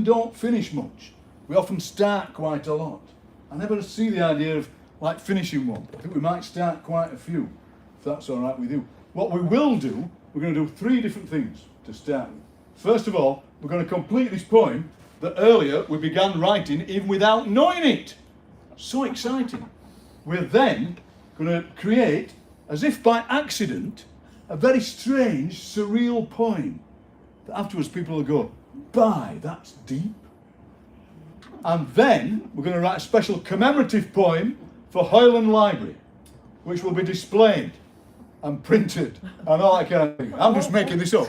don't finish much. We often start quite a lot. I never see the idea of like finishing one. I think we might start quite a few, if that's all right with you. What we will do, we're going to do 3 different things to start with. First of all, we're going to complete this poem that earlier we began writing even without knowing it. So exciting. We're then going to create, as if by accident, a very strange, surreal poem that afterwards people will go, "By, that's deep." And then we're going to write a special commemorative poem for Hoyland Library, which will be displayed and printed and all that kind of thing. I'm just making this up.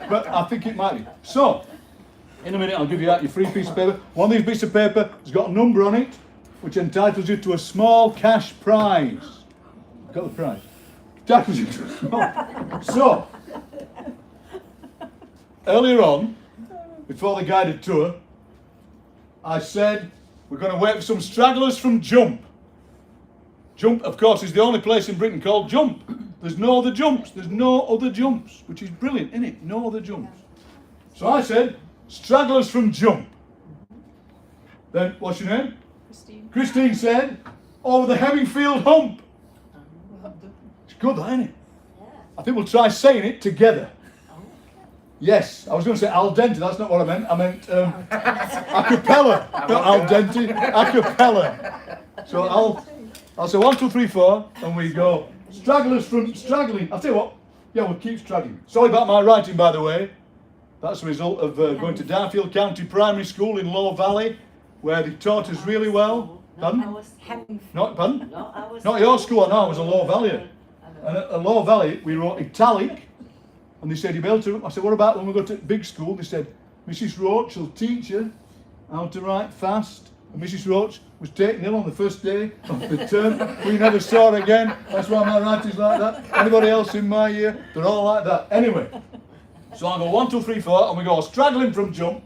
But I think it might be. So, in a minute I'll give you out your free piece of paper. One of these bits of paper has got a number on it, which entitles you to a small cash prize. Got the prize? Entitles you to a small. So, earlier on, before the guided tour, I said we're going to wait for some stragglers from Jump. Jump, of course, is the only place in Britain called Jump. There's no other jumps. There's no other jumps, which is brilliant, isn't it? No other jumps. So I said, stragglers from Jump. Then, what's your name? Christine. Christine said, over the Hemmingfield hump. It's good, that, isn't it? I think we'll try saying it together. Yes, I was going to say al dente, that's not what I meant. I meant a cappella, not al dente, a cappella. So I'll say 1, 2, 3, 4, and we go. Stragglers from straggling. I'll tell you what, yeah, we'll keep straggling. Sorry about my writing, by the way. That's a result of going to Darfield County Primary School in Low Valley, where they taught us really well. Pardon? Not, pardon? Not your school, no, I was a Low Valley. And at Low Valley, we wrote italic. And they said, you'll be able to, I said, what about when we go to big school? They said, Mrs. Roach will teach you how to write fast. And Mrs. Roach was taken ill on the first day of the term. We never saw her again. That's why my writing's like that. Anybody else in my year, they're all like that. Anyway, so I go 1, 2, 3, 4, and we go straggling from Jump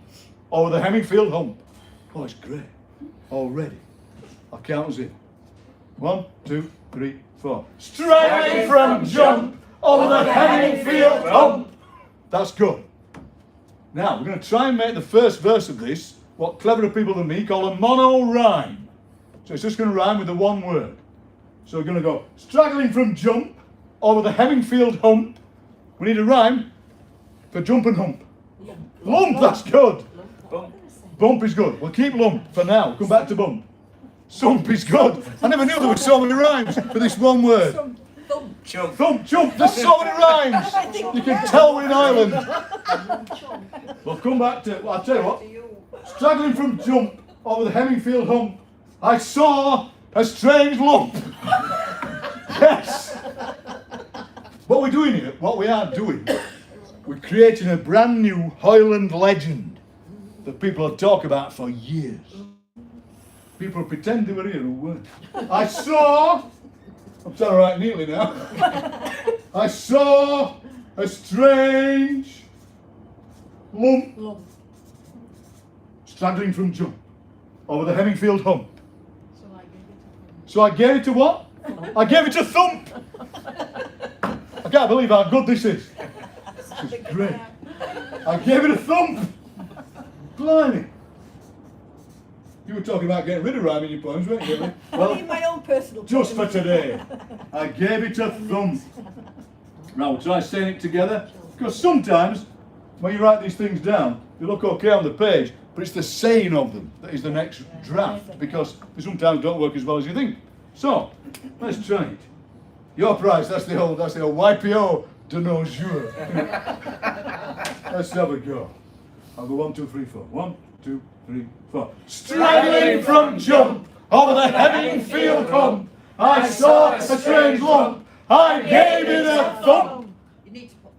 over the Hemmingfield hump. Oh, it's great. Already. I'll count us in. 1, 2, 3, 4. Straggling from Jump over the Hemmingfield hump. That's good. Now, we're going to try and make the first verse of this what cleverer people than me call a mono rhyme. So it's just going to rhyme with the one word. So we're going to go, straggling from Jump over the Hemmingfield hump. We need a rhyme for jump and hump. Lump, that's good. Bump is good. We'll keep lump for now. We'll come back to bump. Sump is good. I never knew there were so many rhymes for this one word. Thump, jump, there's so many rhymes. You can tell we're in Ireland. We'll come back to, well, I'll tell you what. Straggling from Jump over the Hemmingfield hump, I saw a strange lump. Yes. What we're doing here, what we are doing, we're creating a brand new Hoyland legend that people have talked about for years. People pretend they were here who weren't. I saw, I'm trying to write neatly now. I saw a strange lump straggling from Jump over the Hemmingfield hump. So I gave it to what? I gave it a thump. I can't believe how good this is. This is great. I gave it a thump. Blimey. You were talking about getting rid of rhyme in your poems, weren't you? Well, in my own personal just for today, I gave it a thump. Now we'll try saying it together, because sometimes when you write these things down, they look okay on the page, but it's the saying of them that is the next draft, because they sometimes don't work as well as you think. So, let's try it. Your prize, that's the old YPO de nos jours. Let's have a go. I'll go 1, 2, 3, 4. 1, 2, 3, 4. Straggling from Jump over the Hemmingfield hump, I saw a strange lump. I gave it a thump. You need to put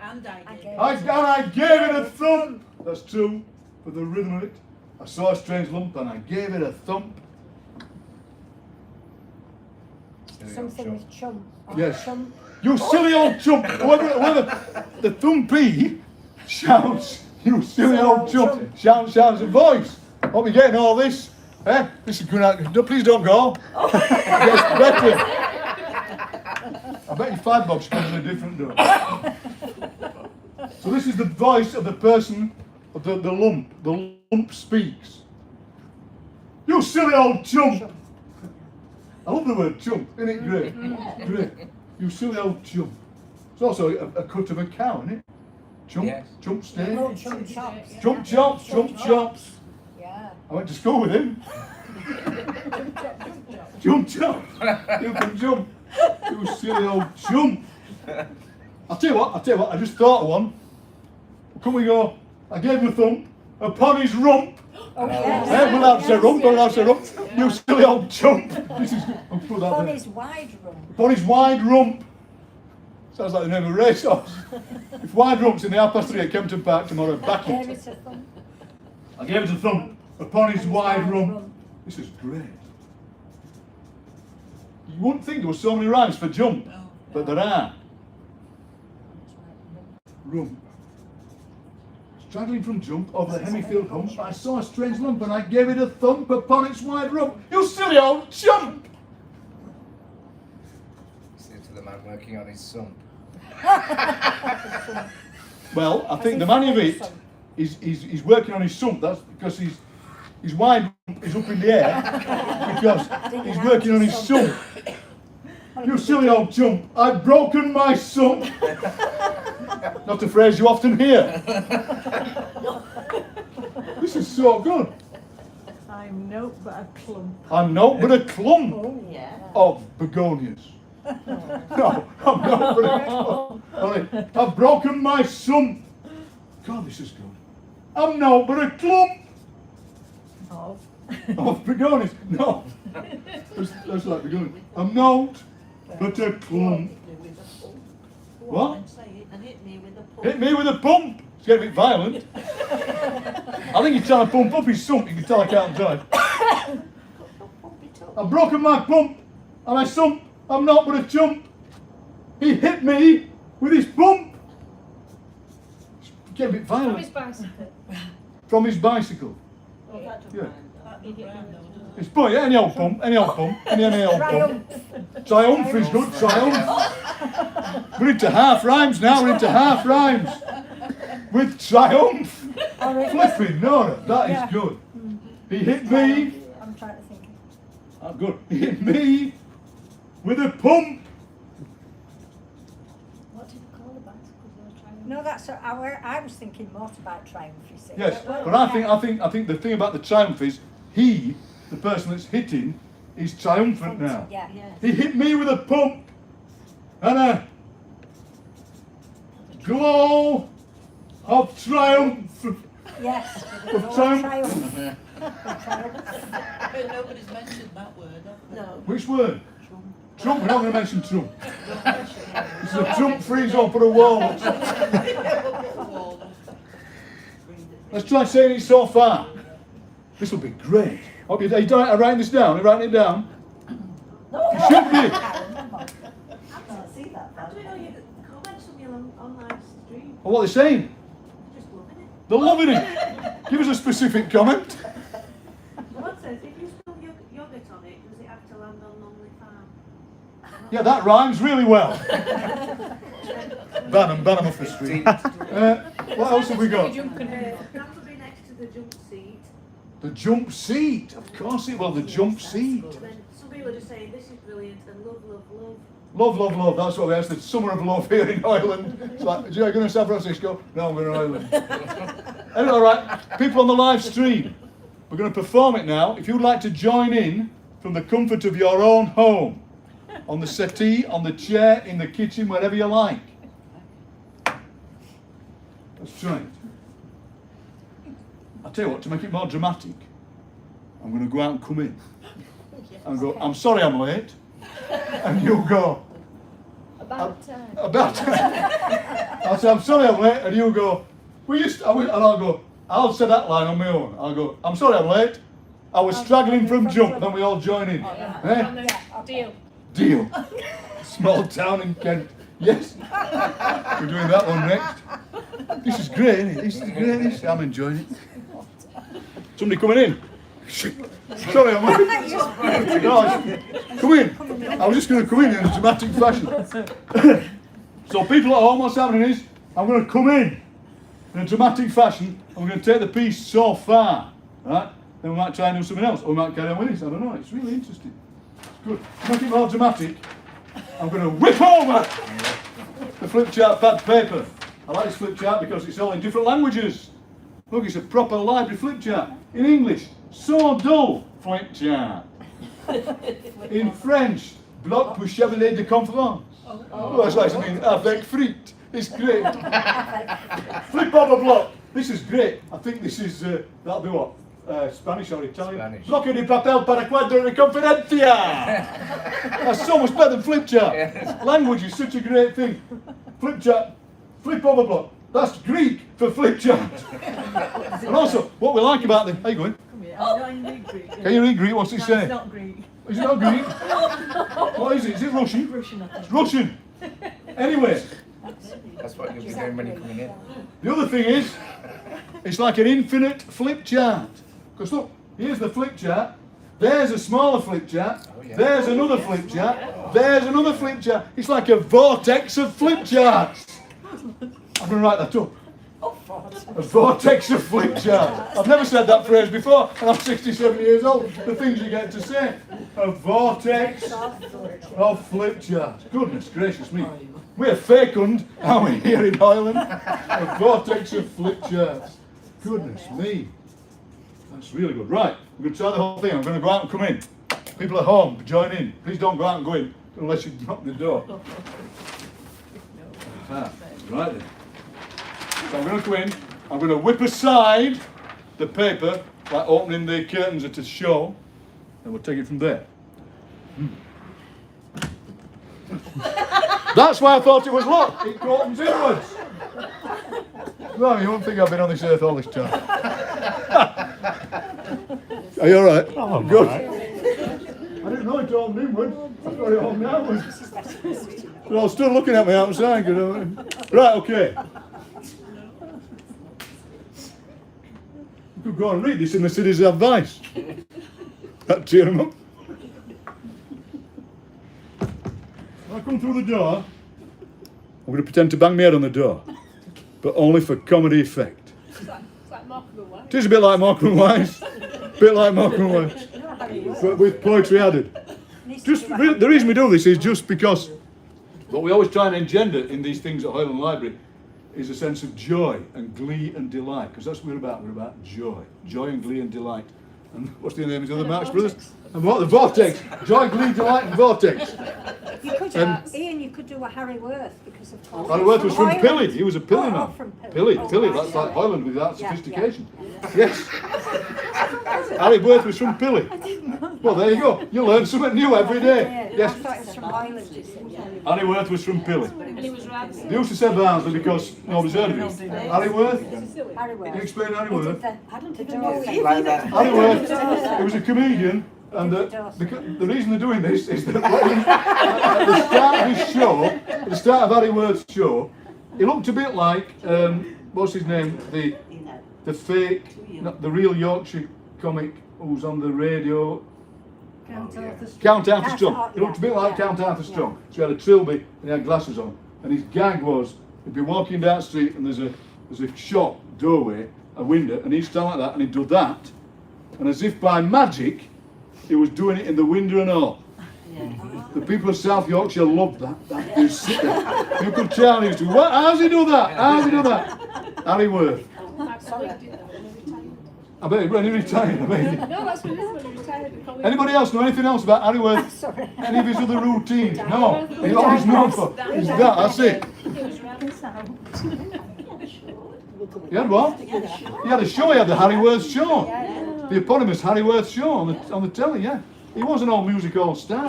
and I gave it a thump. That's true for the rhythm of it. I saw a strange lump and I gave it a thump. Something with chump. Yes. Chump. You silly old chump. Whoever the thumpy shouts, you silly old chump. Shouts a voice. Hope you're getting all this. This is good. No, please don't go. It gets better. I bet you $5 comes in a different door. So this is the voice of the person the lump speaks. You silly old chump. I love the word chump, isn't it great? Great. You silly old chump. It's also a cut of a cow, isn't it? Chump, Yes. chump steak. Oh, chump chops. Chump chops, chump chops. Yeah. I went to school with him. Jump chop. You can jump. You silly old chump. I'll tell you what, I just thought of one. Can we go? I gave him a thump upon his rump. Oh, Hey, we'll have to rump, we'll have to rump. You silly old chump. This is, I'll put that On there. his wide room. Upon his wide rump. Sounds like the name of a racehorse. If wide rump's in the 3:30 at Kempton Park tomorrow, back Gave it. it a thump. I gave it a thump upon his wide rump. This is great. You wouldn't think there were so many rhymes for jump, but there are. Rump. Straggling from jump over the Hemifield hump, I saw a strange lump and I gave it a thump upon its wide rump. You silly old chump! Say to the man working on his sump. Well, I think the man of it is working on his sump. That's because his wide rump is up in the air because he's working on his sump. You silly old chump, I've broken my sump. Not a phrase you often hear. This is so good. I'm no but a clump. I'm not but a clump Oh, yeah. of begonias. No, I'm not but a clump. Only, I've broken my sump. God, this is good. I'm not but a clump Oh. of begonias. No, that's like begonias. I'm not but a clump. What? And hit me with a pump. Hit me with a pump. It's getting a bit violent. I think he's trying to pump up his sump. You can tell I can't drive. I've broken my pump and my sump. I'm not but a chump. He hit me with his pump. It's getting a bit From his violent. bicycle. From his bicycle. Oh, that doesn't Yeah. mind. That doesn't mind though, does it? It's funny, any old pump, any old pump, any old pump. Triumph. Triumph is good, triumph. We're into half rhymes now, we're into half rhymes. With triumph. Flipping, no, that Yeah. is good. He hit me, I'm trying to think. oh good, he hit me with a pump. What did you call the bicycle? No, that's I was thinking motorbike triumph. You see. Yes, but I think the thing about the triumph is he, the person that's hitting, is triumphant now. Yeah. He hit me with a pump and a glow of triumph. Yes. Of triumph. Triumph. Nobody's mentioned that word, have they? No. Which word? Trump. We're not going to mention Trump. This is a Trump free zone for a wall. Let's try saying it so far. This will be great. Hope you're writing this down. Are you writing it down? You should be. I can't see that. How do we know you comments from you on live stream? Well, what are they saying? Just loving it. They're loving it. Give us a specific comment. One says, if you spill yogurt on it, does it have to land on Lonely Farm? Yeah, that rhymes really well. Ban 'em off the street. What else have we got? That will be next to the jump seat. The jump seat. Of course it will. The jump seat. And then some people are just saying, this is brilliant, and love, love, love. Love, love, love. That's what we asked. The summer of love here in Hoyland. It's like, are you going to San Francisco? No, I'm going to Hoyland. Anyway, all right. People on the live stream, we're going to perform it now. If you'd like to join in from the comfort of your own home, on the settee, on the chair, in the kitchen, wherever you like. Let's try it. I'll tell you what, to make it more dramatic, I'm going to go out and come in. And go, I'm sorry I'm late. And you'll go, About time. about I'll say, I'm sorry I'm late, and you'll go, and I'll go, I'll say that line on my own. I'll go, I'm sorry I'm late. I was straggling from jump, and then we all join in. Eh? Deal. Deal. Small town in Kent. Yes. We're doing that one next. This is great, isn't it? This is great. I'm enjoying it. Somebody coming in? Sorry, I'm late. No, come in. I was just going to come in a dramatic fashion. So people at home, what's happening is, I'm going to come in a dramatic fashion, and and we're going to take the piece so far, right? Then we might try and do something else, or we might carry on with this. I don't know. It's really interesting. It's good. To make it more dramatic, I'm going to whip over the flip chart pad paper. I like this flip chart because it's all in different languages. Look, it's a proper library flip chart. In English, so dull flip chart. In French, bloc pour chevalier de conférence. Oh, that's like something avec frites. It's great. Flip over block. This is great. I think this is, that'll be what? Spanish or Italian? Spanish. Bloque de papel para cuadro de conferencia. That's so much better than flip chart. Yes. Language is such a great thing. Flip chart, flip over block. That's Greek for flip chart. And also, what we like about them. How you going? Come here. I don't read Greek. Can you read Greek? What's it No, say? it's not Greek. Is it not Greek? What is it? Is it Russian? Russian, I think. It's Russian. Anyway, That's what you'll be doing when you come in. the other thing is, it's like an infinite flip chart. Because look, here's the flip chart. There's a smaller flip chart. Oh, yeah. There's another flip chart. There's another flip chart. It's like a vortex of flip charts. I'm going to write that up. A vortex of flip charts. I've never said that phrase before, and I'm 67 years old. The things you get to say. A vortex of flip charts. Goodness gracious me. We're fecund, aren't we, here in Hoyland? A vortex of flip charts. Goodness me. That's really good. Right, we're going to try the whole thing. I'm going to go out and come in. People at home, join in. Please don't go out and go in unless you knock the door. Ah, right then. So I'm going to come in. I'm going to whip aside the paper, like opening the curtains at a show, and we'll take it from there. That's why I thought it was locked. It opens inwards. No, you won't think I've been on this earth all this time. Are you all right? Oh, I'm good. all right. I didn't know it opened inwards. I thought it opened outwards. They're all still looking at me outside. You know. Right, okay. You could go and read this in the city's advice. That'd cheer them up. When I come through the door, I'm going to pretend to bang my head on the door, but only for comedy effect. It's like Markham White. It is a bit like Markham Wise, bit like Markham Wise, but with poetry added. The reason we do this is just because what we always try and engender in these things at Hoyland Library is a sense of joy and glee and delight, because that's what we're about. We're about joy and glee and delight. And what's the name of the other Marx brothers? And what? The Vortex. Joy, glee, delight, and Vortex. You could, Ian, you could do a Harry Worth because of course. Harry Worth was from Hoyland. Pilly. He was a Pilly Oh, man. from Pilly. Pilly. Oh, That's right, like Hoyland without yeah, sophistication. Yes. Harry Worth was from Pilly. Well, there you go. You learn something new every day. I Yes. thought it was from Hoyland, you said. Harry Worth was from Pilly. And he was Ramsey. They used to say Barnsley because nobody's heard of him. Harry Worth? Harry Can you Worth. explain Harry Worth? I don't even know if Like that. Harry Worth, he was a comedian, and the reason they're doing this is that at the start of his show, at the start of Harry Worth's show, he looked a bit like, what's his name, the fake, not the real Yorkshire comic who's on the radio, Count Arthur Strong. He looked a bit like Count Arthur Strong. So he had a trilby and he had glasses on, and his gag was, he'd be walking down the street and there's a shop doorway, a window, and he'd stand like that and he'd do that, and as if by magic, he was doing it in the window and all. The people of South Yorkshire loved that. They sit there. You could tell he used to. What? How's he do that? How's he do that? Harry Worth. I bet when he retired. I mean. No, that's when he retired. Anybody else know anything else about Harry Worth? Sorry. Any of his other routines? No. He's always known for. He's that. That's it. He was Ramsey. He had what? He had a show. He had the Harry Worth show. The eponymous Harry Worth show on the telly. Yeah. He was an old music all star.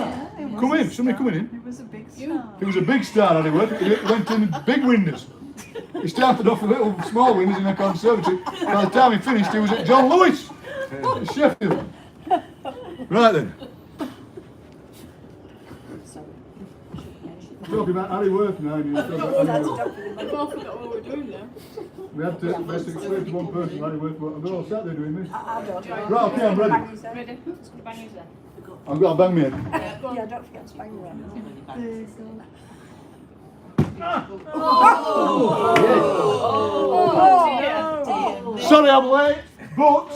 Come in. Somebody coming in. He was a big star. He was a big star, Harry Worth. He went in big windows. He started off with little small windows in the conservatory. By the time he finished, he was at John Lewis in Sheffield. Right then. Talking about Harry Worth now. We all forgot what we were doing now. We had to basically explain to one person Harry Worth, but they're all sat there doing this. I don't know. Right, okay, I'm ready. Ready? Let's go bang his head. I've got a bang me head. Yeah, go on. Yeah, don't forget to bang your head. Sorry I'm late, but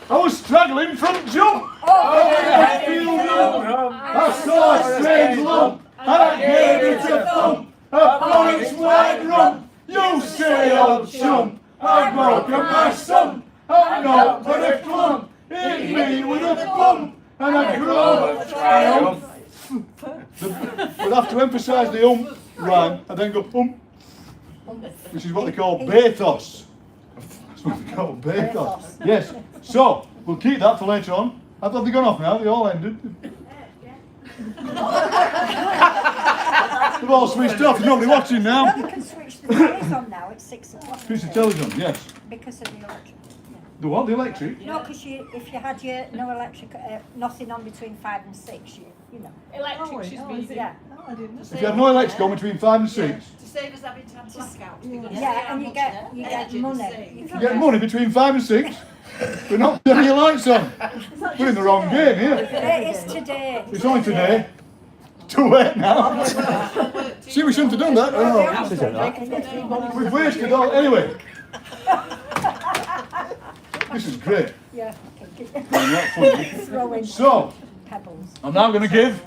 I was struggling from jump. I saw a strange lump, and I gave it a thump. Upon its wide rump, you say, old chum, I've broken my stump. I'm not but a clump, hit me with a bump, and a groan of triumph. We'll have to emphasise the rhyme and then go which is what they call bathos. That's what they call bathos. Yes. So we'll keep that for later on. Have they gone off now? They all ended. They've all switched off. There's nobody watching now. You can switch the tellies on now at 6 o'clock. Switch the television. Yes. Because of the electric. The what? The electric? No, because if you had your no electric, nothing on between 5 and 6, you know. Electric, she's busy. Yeah. Oh, I didn't. If you had no electric on between 5 and 6, To save us having to have blackouts. Yeah, and you get money. you get money between 5 and 6. We're not turning your lights on. We're in the wrong game here. It's today. It's only today. Too late now. See, we shouldn't have done that. We've wasted all. Anyway. This is great. Yeah. Throwing. So, pebbles. I'm now going to give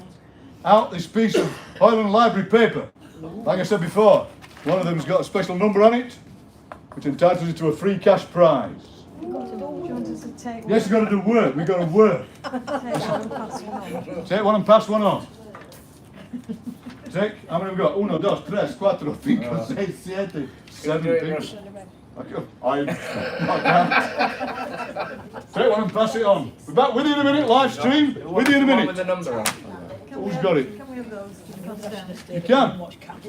out this piece of Hoyland Library paper. Like I said before, one of them's got a special number on it, which entitles you to a free cash prize. Yes, you've got to do work. We've got to work. Take one and pass one on. Take, how many have we got? 1, 2, 3, 4, 5, 6, 7, 8. I can't. Take one and pass it on. We're back with you in a minute, live stream. With you in a minute. With the number on. Who's got it? Can we have those? You can.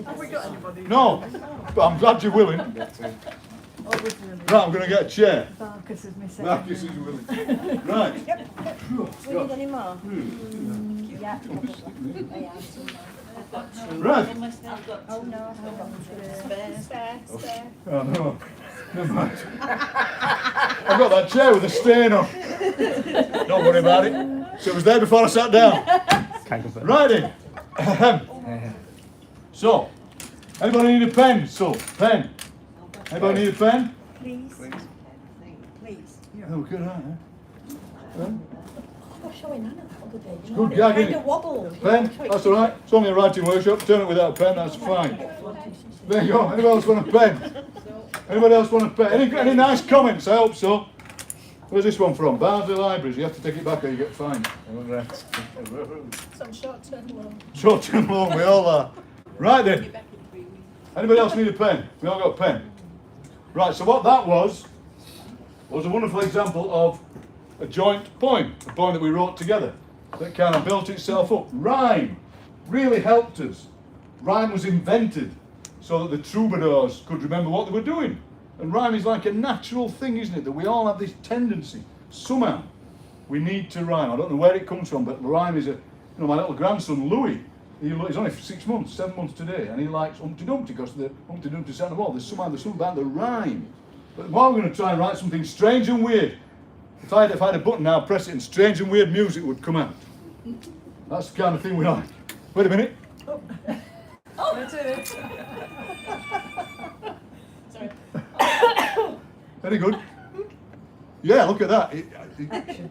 Have we got anybody? No, but I'm glad you're willing. Right, I'm going to get a chair. Marcus is missing. Marcus is willing. Right. We need any more? Yeah. Right. Oh no, Spare. Oh no. Never mind. I've got that chair with a stain on. Don't worry about it. So it was there before I sat down. Right in. So, anybody need a pen? So, pen. Anybody need a pen? please. Oh, good, huh? Pen? Showing Anna the other day. It's good gag, isn't it? Wobble. Pen? That's alright. It's only a writing workshop. Turn it without a pen, that's fine. There you go. Anybody else want a pen? Anybody else want a pen? Any nice comments? I hope so. Where's this one from? Barnsley Libraries. You have to take it back or you get fined. Some short-term loan. Short-term loan, we all are. Right then. Anybody else need a pen? We all got a pen. Right, so what that was a wonderful example of a joint poem, a poem that we wrote together that kind of built itself up. Rhyme really helped us. Rhyme was invented so that the troubadours could remember what they were doing. And rhyme is like a natural thing, isn't it? That we all have this tendency. Somehow, we need to rhyme. I don't know where it comes from, but rhyme is my little grandson, Louis, he's only 6 months, 7 months today, and he likes Humpty Dumpty because the Humpty Dumpty sat on the wall. There's something about the rhyme. But while we're going to try and write something strange and weird, if I had a button now, press it, and strange and weird music would come out. That's the kind of thing we like. Wait a minute. Sorry. Very good. Yeah, look at that.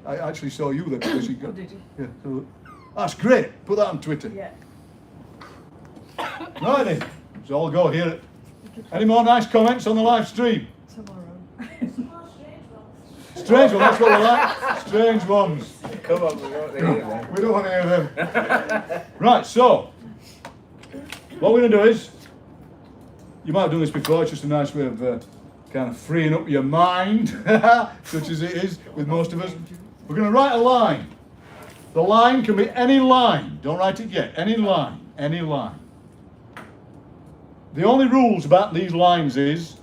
I actually saw you there because you got. Did you? Yeah, so that's great. Put that on Twitter. Yeah. Right then. So I'll go here. Any more nice comments on the live stream? Tomorrow. Strange ones, that's what we like. Strange ones. Come on, we don't hear them. We don't want to hear them. Right, so what we're going to do is, you might have done this before, it's just a nice way of kind of freeing up your mind, such as it is with most of us. We're going to write a line. The line can be any line. Don't write it yet. Any line. Any line. The only rules about these lines is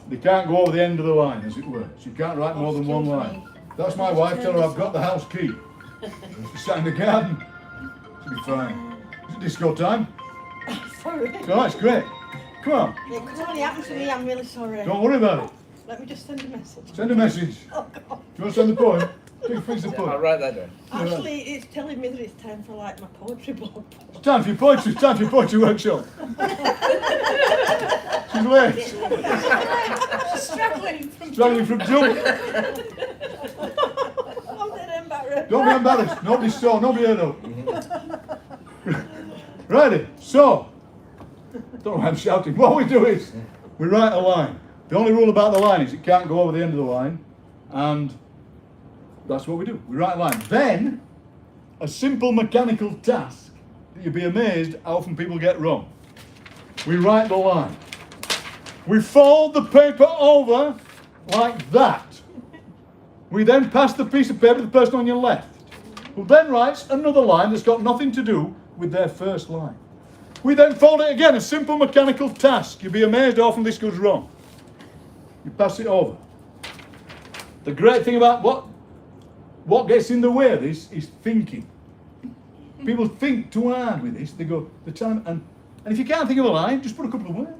they can't go over the end of the line, as it were. So you can't write more than one line. That's my wife. Tell her I've got the house key. She's sat in the garden. She'll be fine. Is it disco time? Sorry. So that's great. Come on. It could only happen to me, I'm really sorry. Don't worry about it. Let me just send a message. Send a message. Oh, God. Do you want to send the poem? Big piece of I'll pudding. write that down. Actually, it's telling me that it's time for like my poetry book. It's time for your poetry. It's time for your poetry workshop. She's late. Struggling from Struggling from jump. I'm dead embarrassed. Don't be embarrassed. Nobody saw. Nobody heard of. Righty. So, don't know why I'm shouting. What we do is we write a line. The only rule about the line is it can't go over the end of the line, and that's what we do. We write a line. Then, a simple mechanical task that you'd be amazed how often people get wrong. We write the line. We fold the paper over like that. We then pass the piece of paper to the person on your left, who then writes another line that's got nothing to do with their first line. We then fold it again, a simple mechanical task. You'd be amazed how often this goes wrong. You pass it over. The great thing about what gets in the way of this is thinking. People think too hard with this. They go, the time, and if you can't think of a line, just put a couple of words.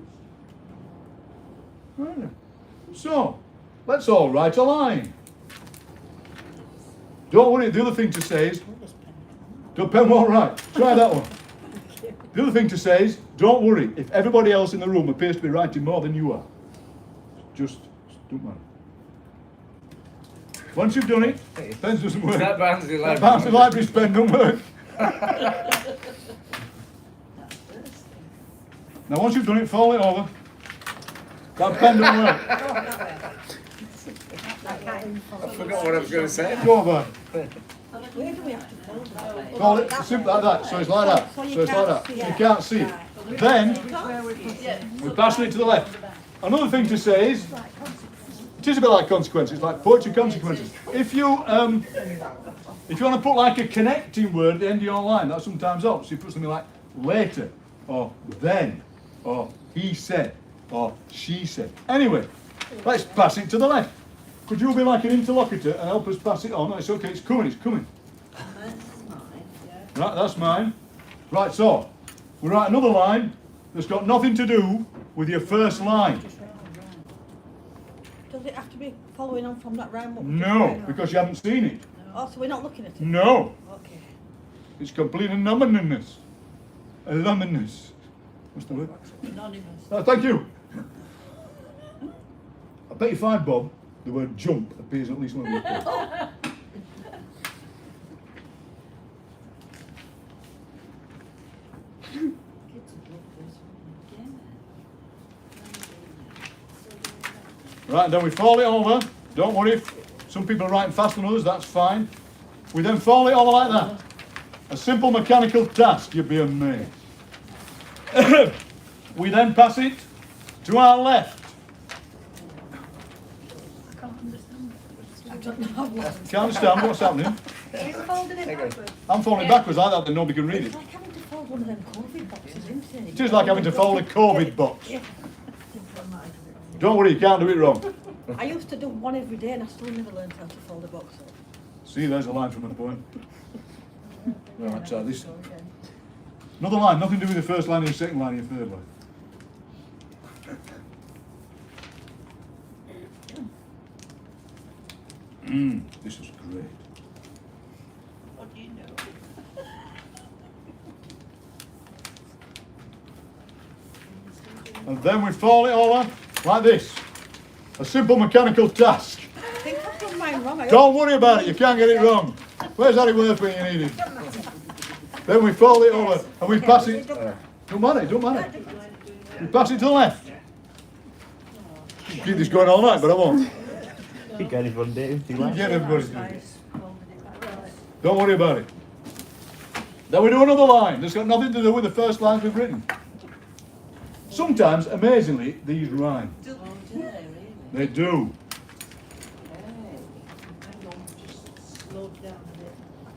Right. So, let's all write a line. Don't worry, the other thing to say is, the pen won't write. Try that one. The other thing to say is, don't worry if everybody else in the room appears to be writing more than you are. Just don't matter. Once you've done it, pen doesn't work. That Barnsley That Barnsley Library's pen don't work. Now once you've done it, fold it over. That pen don't work. I forgot what I was going to say. Go over. Where do we have to fold that? Fold it simple like that. So it's like that. So it's like that. So you can't see it. Then we're passing it to the left. Another thing to say is, it is a bit like consequences, like poetry consequences. If you want to put like a connecting word at the end of your line, that sometimes helps. You put something like later, or then, or he said, or she said. Anyway, let's pass it to the left. Could you be like an interlocutor and help us pass it on? No, it's okay, it's coming, it's coming. Right, that's mine. Right, so, we write another line that's got nothing to do with your first line. Does it have to be following on from that round? No, because you haven't seen it. Oh, so we're not looking at it? No, Okay. it's complete anonymous. Anonymous. What's the word? Anonymous. Oh, thank you. I bet you find, Bob, the word jump appears at least one of your books. Right, then we fold it over. Don't worry if some people are writing faster than others, that's fine. We then fold it over like that. A simple mechanical task, you'd be amazed. We then pass it to our left. I don't know. Can't understand what's happening. He's folding it backwards. I'm folding backwards like that, then nobody can read It's it. like having to fold one of them COVID boxes, isn't it? It is like having to fold a COVID box. Yeah. Don't worry, you can't do it wrong. I used to do one every day and I still never learned how to fold a box up. See, there's a line from a poem. Right, try this. Another line, nothing to do with the first line and the second line and your third line. This is great. What do you know? And then we fold it over like this. A simple mechanical task. I think I've done mine wrong. Don't worry about it, you can't get it wrong. Where's Harry Worth when you need him? Then we fold it over and we pass it. Don't matter, don't matter. We pass it to the left. Keep this going all night, but I won't. You get it one day if you like. Get everybody to do it. Don't worry about it. Then we do another line that's got nothing to do with the first lines we've written. Sometimes, amazingly, these rhyme. They do.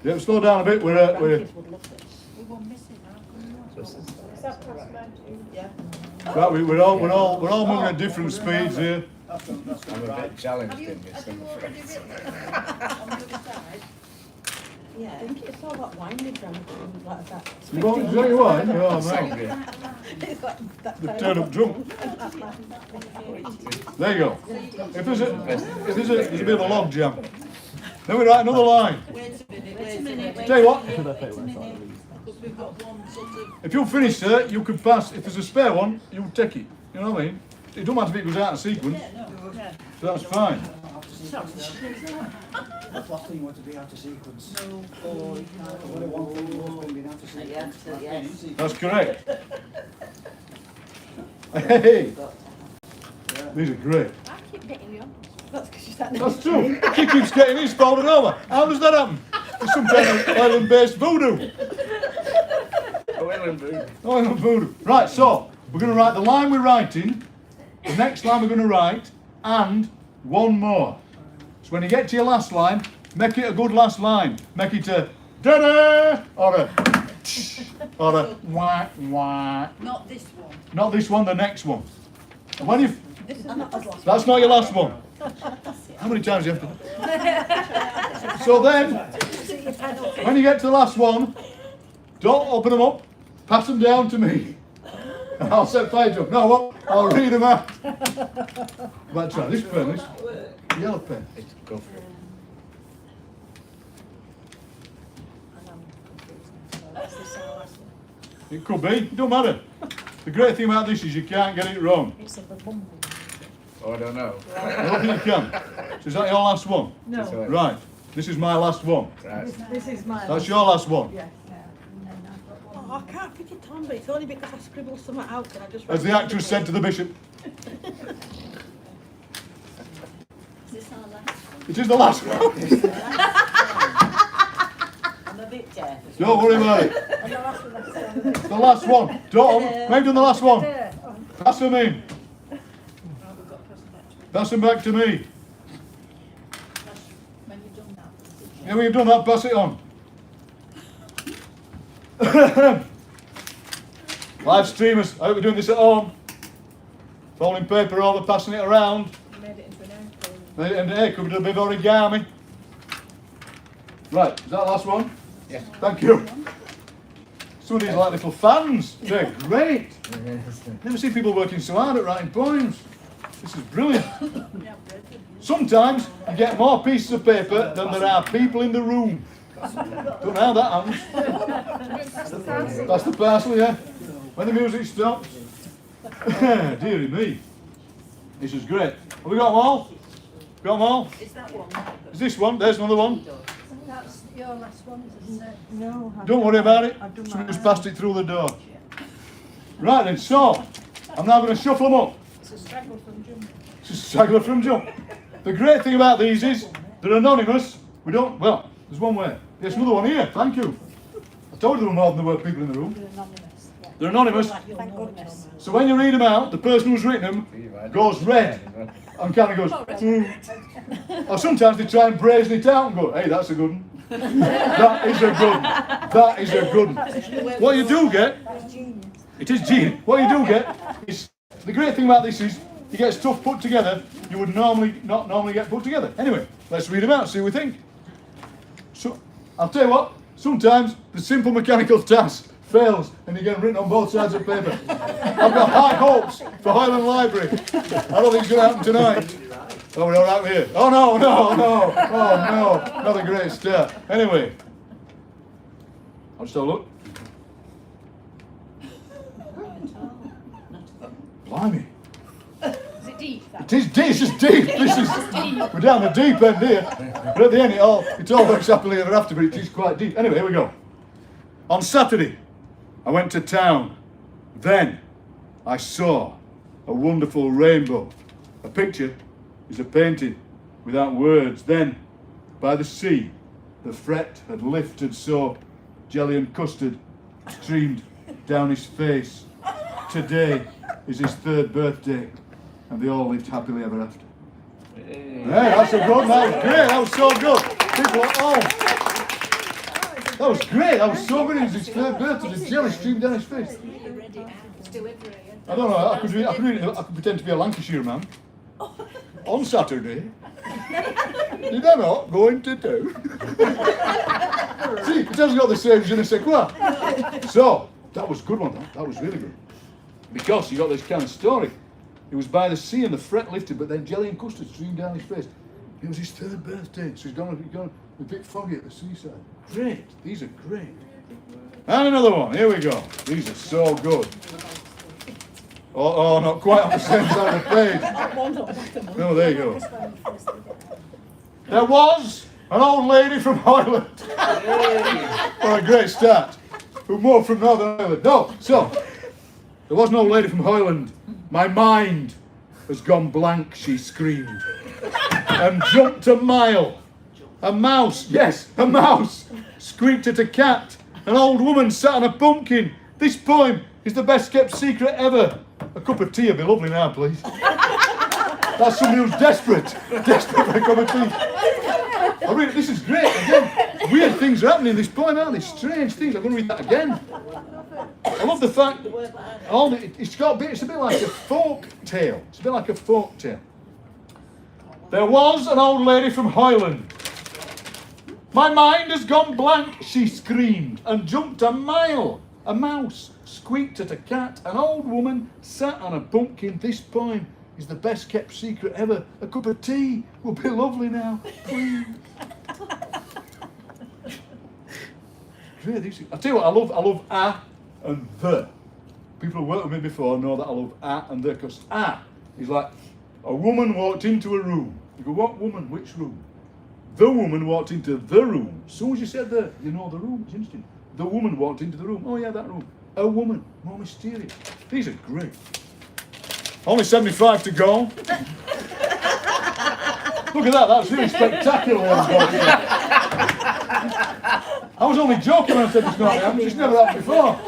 Yeah, slow down a bit. We're Grandkids would love this. We were missing out. right, we're all moving at different speeds here. I'm a bit challenged in this, I'm afraid. Yeah. I think it's all that winding grandkids like that. You want to drink your wine? Oh, Sound mate. good. It's like that The kind turn of- up drunk. There you go. If there's a bit of a log jam. Then we write another line. Wait a minute. Tell you what, Should I take one side? Because we've got one sort of. if you finish, sir, you can pass. If there's a spare one, you take it. You know what I mean? It don't matter if it goes out of sequence. Yeah. So that's fine. That's last thing you want to be out of sequence. No. What I want from you has been out of sequence. Yes. That's correct. Hey, these are great. I keep getting you. That's because you sat That's true. He keeps getting his folded over. How does that happen? It's some kind of island-based voodoo. Hoyland boo. Island voodoo. Right, so we're going to write the line we're writing, the next line we're going to write, and one more. So when you get to your last line, make it a good last line. Make it a da-da or a or a wah wah. Not this one. Not this one, the next one. And when you This is not as last. that's not your last one. How many times do you have to? So then, when you get to the last one, don't open them up. Pass them down to me. And I'll set fire to them. No, what? I'll read them out. But try this pen, this yellow pen. It's go for it. It could be. It don't matter. The great thing about this is you can't get it wrong. It's a bumble. Oh, I don't know. I don't think you can. So is that your last one? No, Right. This is my last one. Right. this is mine. That's your last one. Yes. Oh, I can't fit it on, but it's only because I scribbled something out and I just. As the actress said to the bishop. Is this our last? It is the last one. I'm a bit deaf. Don't worry about it. And the last one, that's The last one. Don't. Maybe done the last one. Pass them in. Pass them back to me. When you've done that. Yeah, when you've done that, pass it on. Live streamers, I hope you're doing this at home. Folding paper over, passing it around. Made it into an airplane. Made it into air, could be a bit of origami. Right, is that the last one? Yeah. Thank you. Some of these are like little fans. They're great. Never seen people working so hard at writing poems. This is brilliant. Sometimes you get more pieces of paper than there are people in the room. Don't know how that happens. That's the parcel, yeah. When the music stops. Dearie me. This is great. Have we got them all? Got them all? Is that one? Is this one? There's another one. That's your last one, isn't it? No. Don't worry about it. I've done Someone just mine. passed it through the door. Right then, so I'm now going to shuffle them up. It's a straggler from Jumbo. It's a straggler from jump. The great thing about these is they're anonymous. We don't, well, there's one way. There's another one here, thank you. I told you there were more than there were people in the room. They're anonymous. Yeah. They're anonymous. Thank goodness. So when you read them out, the person who's written them goes red and kind of goes, Or sometimes they try and brazen it out and go, hey, that's a good one. That is a good one. That is a good one. What you do get, That's genius. it is genius. What you do get is, the great thing about this is, you get stuff put together you would not normally get put together. Anyway, let's read them out, see what we think. So, I'll tell you what, sometimes the simple mechanical task fails and you get them written on both sides of paper. I've got high hopes for Hoyland Library. I don't think it's going to happen tonight. Oh, we're all right here. Oh, no. Oh, no. Not a great start. Anyway, I'll just have a look. Blimey. Is it deep? It is deep, it's just deep. We're down the deep end here. But at the end, it all works happily ever after, but it is quite deep. Anyway, here we go. On Saturday, I went to town. Then, I saw a wonderful rainbow. A picture is a painting without words. Then, by the sea, the fret had lifted so jelly and custard streamed down his face. Today is his 3rd birthday, and they all lived happily ever after. Hey, that's a good one. That was great. That was so good. People are all. That was great. That was so good. It was his 3rd birthday. The jelly streamed down his face. I don't know. I could pretend to be a Lancashire man. On Saturday, did I not go into town? See, it hasn't got the same je ne sais quoi. So, that was a good one. That was really good. Because you got this kind of story. It was by the sea and the fret lifted, but then jelly and custard streamed down his face. It was his 3rd birthday, so he's gone a bit foggy at the seaside. Great, these are great. And another one, here we go. These are so good. Oh, not quite on the same side of the page. No, there you go. This one first we did. There was an old lady from Hoyland. What a great start. Who more from Northern Ireland? No, so, there was an old lady from Hoyland. My mind has gone blank, she screamed. And jumped a mile. A mouse, yes, a mouse, squeaked at a cat. An old woman sat on a pumpkin. This poem is the best kept secret ever. A cup of tea would be lovely now, please. That's somebody who's desperate for a cup of tea. I read it, this is great. Again, weird things are happening in this poem, aren't they? Strange things. I'm going to read that again. I love the fact it's a bit like a folk tale. It's a bit like a folk tale. There was an old lady from Hoyland. My mind has gone blank, she screamed, and jumped a mile. A mouse squeaked at a cat. An old woman sat on a pumpkin. This poem is the best kept secret ever. A cup of tea will be lovely now, please. Great. I'll tell you what, I love a and the. People who worked with me before know that I love a and the, because a is like a woman walked into a room. You go, what woman? Which room? The woman walked into the room. As soon as you said the, you know the room. It's interesting. The woman walked into the room. Oh yeah, that room. A woman. More mysterious. These are great. Only 75 to go. Look at that. That's really spectacular. I was only joking when I said it's not. It's never happened before.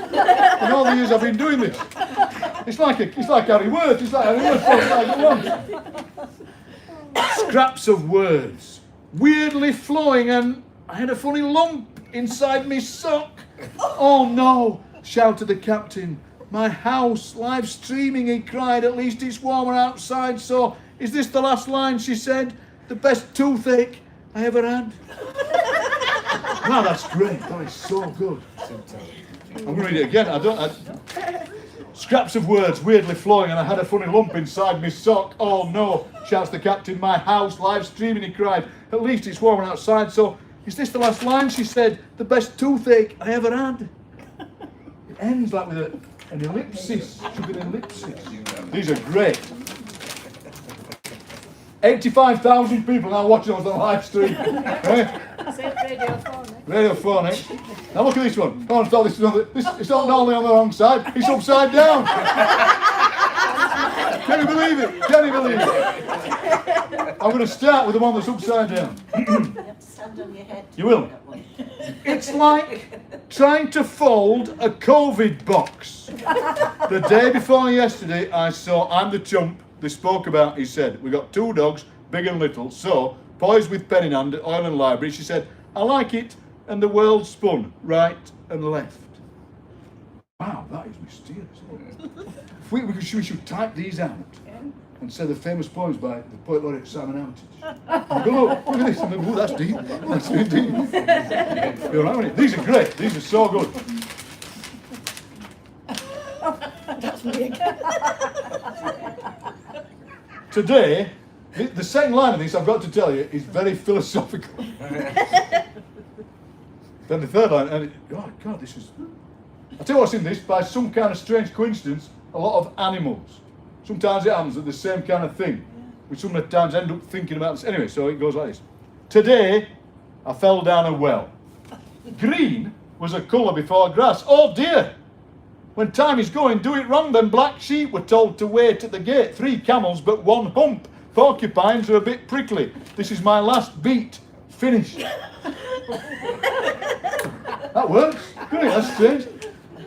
In all the years I've been doing this. It's like Harry Worth. It's like Harry Worth. Like scraps of words, weirdly flowing, and I had a funny lump inside me sock. Oh no, shouted the captain. My house, live streaming, he cried. At least it's warmer outside, so is this the last line, she said. The best toothache I ever had. Wow, that's great. That is so good. I'm going to read it again. Scraps of words, weirdly flowing, and I had a funny lump inside me sock. Oh no, shouts the captain. My house, live streaming, he cried. At least it's warmer outside, so is this the last line, she said. The best toothache I ever had. It ends like with an ellipsis. Should be an ellipsis. These are great. 85,000 people now watching us on live stream. Radio phonic. Now look at this one. Go on, start this. It's not normally on the wrong side. It's upside down. Can you believe it? Can you believe it? I'm going to start with the one that's upside down. You have to stand on your head. You will. It's like trying to fold a COVID box. The day before yesterday, I saw I'm the Chump. They spoke about, he said, we got 2 dogs, big and little, so, poised with pen in hand at Hoyland Library, she said, I like it, and the world spun, right and left. Wow, that is mysterious, isn't it? We should type these out and say the famous poems by the poet laureate Simon Armitage. Go, look at this, and oh, that's deep, that's really deep. You're right, these are great, these are so good. That's weird. Today, the second line of this, I've got to tell you, is very philosophical. Then the third line, and oh God, this is... I'll tell you what's in this, by some kind of strange coincidence, a lot of animals. Sometimes it happens that the same kind of thing. We sometimes end up thinking about this. Anyway, so it goes like this. Today, I fell down a well. Green was a colour before grass. Oh dear! When time is going, do it wrong, then black sheep were told to wait at the gate. 3 camels, but 1 hump. Porcupines are a bit prickly. This is my last beat. Finished. That works. Good, that's strange.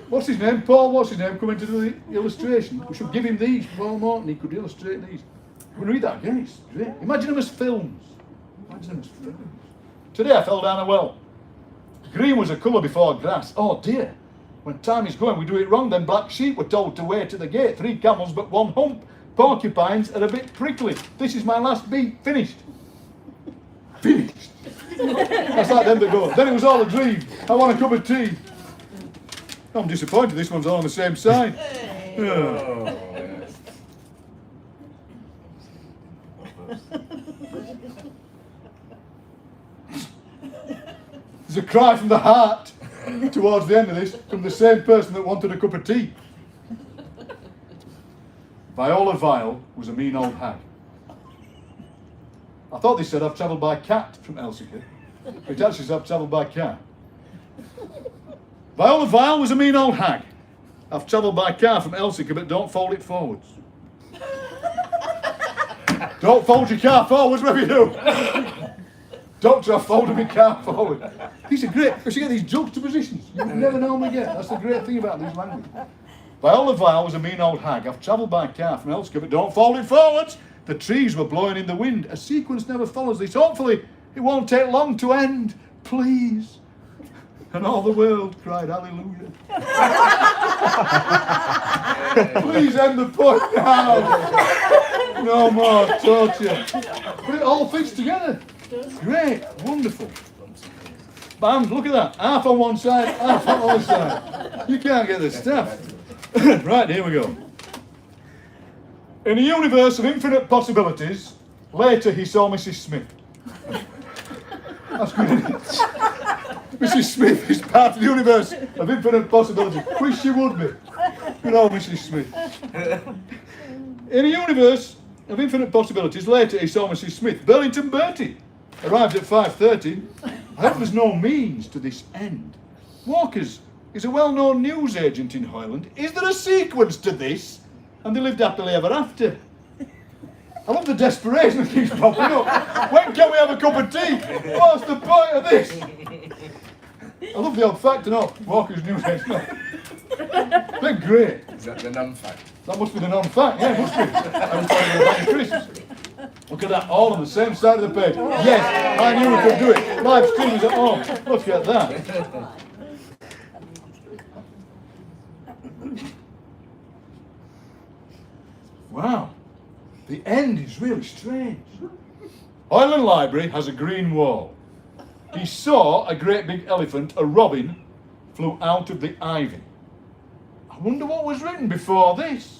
What's his name? Paul, what's his name? Coming to do the illustration. We should give him these. Paul Morton, he could illustrate these. We're going to read that again. It's great. Imagine them as films. Imagine them as films. Today I fell down a well. Green was a colour before grass. Oh dear. When time is going, we do it wrong, then black sheep were told to wait at the gate. 3 camels, but 1 hump. Porcupines are a bit prickly. This is my last beat. Finished. Finished. That's like them that go. Then it was all a dream. I want a cup of tea. I'm disappointed this one's all on the same side. There's a cry from the heart towards the end of this from the same person that wanted a cup of tea. Viola Vile was a mean old hag. I thought they said I've travelled by cat from Elsica. It actually says I've travelled by car. Viola Vile was a mean old hag. I've travelled by car from Elsica, but don't fold it forwards. Don't fold your car forwards, whatever you do. Don't try folding my car forward. These are great, because you get these juxtapositions. You never normally get. That's the great thing about these languages. Viola Vile was a mean old hag. I've travelled by car from Elsica, but don't fold it forwards. The trees were blowing in the wind. A sequence never follows this. Hopefully, it won't take long to end. Please. And all the world cried hallelujah. Please end the poem now. No more torture. But it all fits together. Great, wonderful. Bam, look at that. Half on one side, half on the other side. You can't get the stuff. Right, here we go. In a universe of infinite possibilities, later he saw Mrs. Smith. That's good, isn't it? Mrs. Smith is part of the universe of infinite possibilities. Wish she would be. Good old Mrs. Smith. In a universe of infinite possibilities, later he saw Mrs. Smith. Burlington Bertie arrived at 5:30. I hope there's no means to this end. Walker's is a well-known newsagent in Hoyland. Is there a sequence to this? And they lived happily ever after. I love the desperation that keeps popping up. When can we have a cup of tea? What's the point of this? I love the old fact, Walker's newsagent. They're great. Is that the non-fact? That must be the non-fact, yeah, it must be. I was talking about Chris. Look at that, all on the same side of the page. Yes, I knew we could do it. Live streamers at home. Look at that. Wow, the end is really strange. Hoyland Library has a green wall. He saw a great big elephant, a robin, flew out of the ivy. I wonder what was written before this.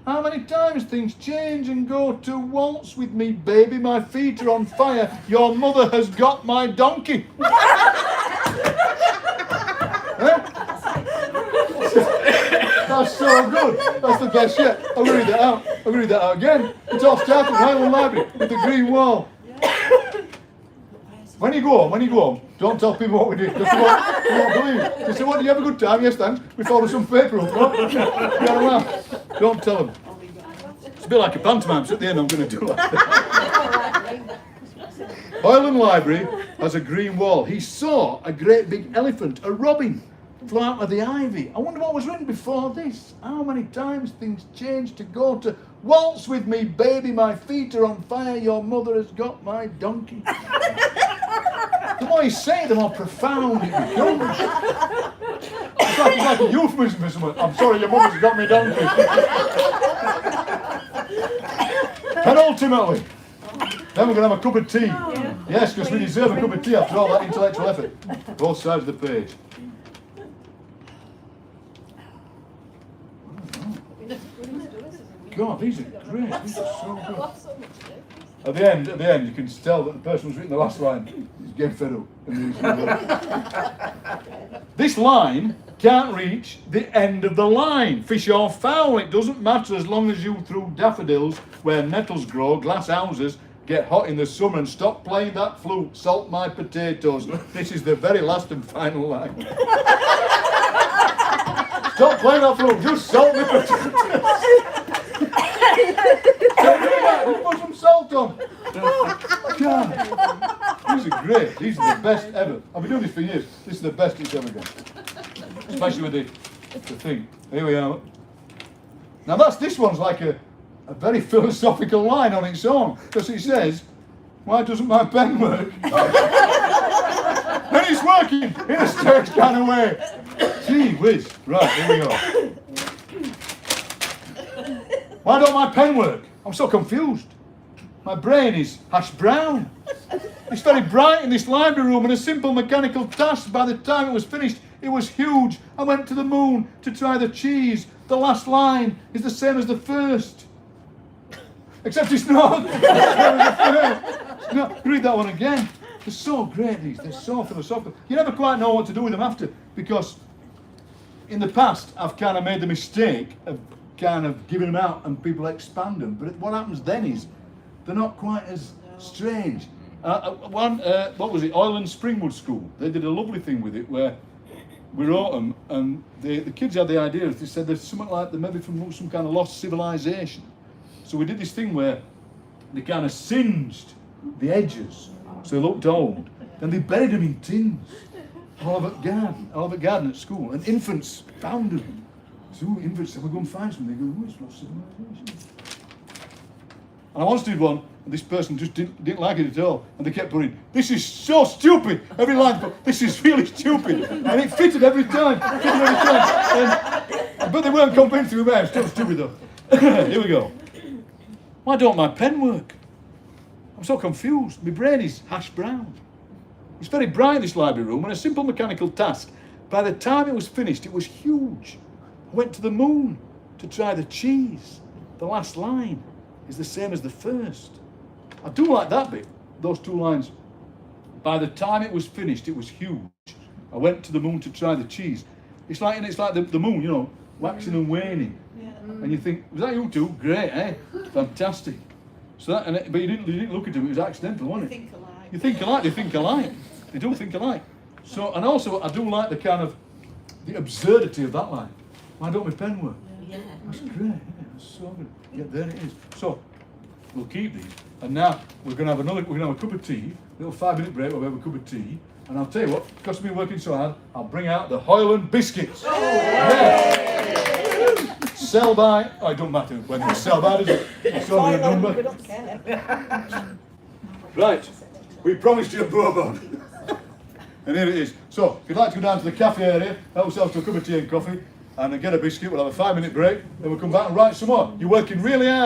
How many times things change and go to waltz with me, baby, my feet are on fire, your mother has got my donkey. That's so good. That's the best yet. I'm going to read that out. I'm going to read that out again. It's all starting in Hoyland Library with the green wall. When you go home, don't tell people what we did. Because they won't believe it. They say, what, did you have a good time? Yes, thanks. We followed some paper up. Don't tell them. It's a bit like a pantomime, so at the end I'm going to do like that. Hoyland Library has a green wall. He saw a great big elephant, a robin, flew out of the ivy. I wonder what was written before this. How many times things change to go to waltz with me, baby, my feet are on fire, your mother has got my donkey. The more you say it, the more profound it becomes. It's like a euphemism for someone. I'm sorry, your mother's got me donkey. Penultimately, then we're going to have a cup of tea. Yes, because we deserve a cup of tea after all that intellectual effort. Both sides of the page. God, these are great. These are so good. At the end, you can tell that the person who's written the last line is getting fed up. This line can't reach the end of the line. Fish or fowl, it doesn't matter as long as you through daffodils where nettles grow, glass houses, get hot in the summer and stop playing that flute, salt my potatoes. This is the very last and final line. Stop playing that flute, just salt my potatoes. Just put some salt on. God. These are great. These are the best ever. I've been doing this for years. This is the best it's ever been. Especially with the thing. Here we are. Now this one's like a very philosophical line on its own. Because it says, why doesn't my pen work? And it's working in a strange kind of way. Gee whiz. Right, here we go. Why don't my pen work? I'm so confused. My brain is hash brown. It's very bright in this library room and a simple mechanical task. By the time it was finished, it was huge. I went to the moon to try the cheese. The last line is the same as the first. Except it's not. No, read that one again. They're so great, these. They're so philosophical. You never quite know what to do with them after, because in the past I've kind of made the mistake of kind of giving them out and people expand them. But what happens then is they're not quite as strange. What was it? Hoyland Springwood School. They did a lovely thing with it where we wrote them, and the kids had the idea. They said there's something like they're maybe from some kind of lost civilization. So we did this thing where they kind of singed the edges, so they looked old. Then they buried them in tins, Olivet Garden at school, and infants found them. So infants said, "We'll go and find something." They go, "Oh, it's lost civilization." And I once did one, and this person just didn't like it at all, and they kept putting, "This is so stupid." Every line, but "This is really stupid," and it fitted every time. But they weren't convinced we were still stupid though. Here we go. Why don't my pen work? I'm so confused. My brain is hash brown. It's very bright, this library room, and a simple mechanical task. By the time it was finished, it was huge. I went to the moon to try the cheese. The last line is the same as the first. I do like that bit, those two lines. By the time it was finished, it was huge. I went to the moon to try the cheese. It's like the moon, you know, waxing and waning. Yeah. And you think, was that you two? Great, eh? Fantastic. So that, but you didn't look at him. It was accidental, wasn't it? Think alike. You think alike. They think alike. They do think alike. So, and also, I do like the absurdity of that line. Why don't my pen work? Yeah. That's great. Yeah, that's so good. Yeah, there it is. So, we'll keep these. And now we're going to have We're going to have a cup of tea. A little 5-minute break. We'll have a cup of tea. And I'll tell you what. Because we've been working so hard, I'll bring out the Hoyland biscuits. Oh, yeah. Sell by. Oh, it don't matter when they sell by, does it? It's only a number. We don't care. Right, we promised you a bourbon. And here it is. So, if you'd like to go down to the cafe area, help yourself to a cup of tea and coffee, and then get a biscuit, we'll have a 5-minute break, then we'll come back and write some more. You're working really hard.